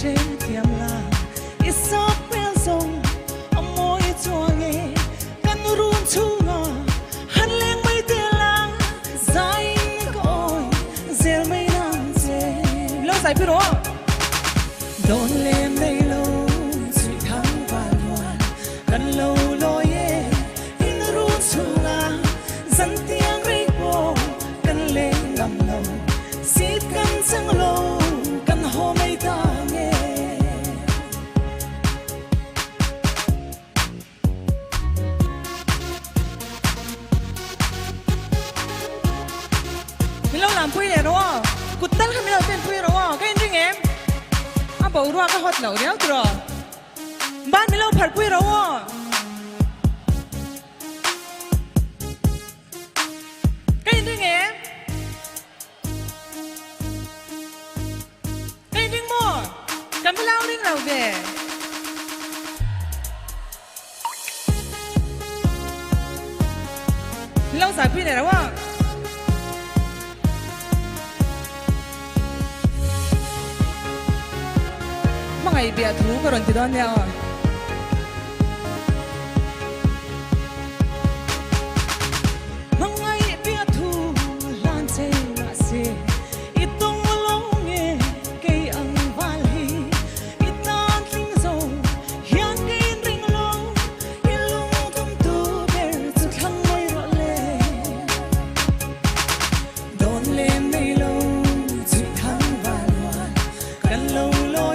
trên tiềm là ít sót quen sông ông môi chua nghe căn run chu ngờ hắn lên mấy tia lang dài coi dễ mấy năm dễ lâu dài phía đó đón lên đây lâu suy thắng và loạn gần lâu lối in run chu ngờ dẫn tiếng rít bộ căn lên ngầm lâu xít căn sang lâu căn hôm ấy ta nghe mình lâu làm phui này đúng không? Cút tắt hay mình lâu tên phui đúng không? Cái gì em? À bảo rồi cái hot nấu đéo rồi. Bạn mình lâu phật phui đúng không? Cái gì em? Cái gì mua? Cầm cái lao đi nào về? Lâu giải phui này đúng không? Mga ibiya thru karon ti don ya. Mga ibiya thru lan se na se itong mulong e kay ang valhi itan ling zo hian kay ring long ilung tum tu ber tu thang mai ro le don le mai lo tu thang va loan kan lo lo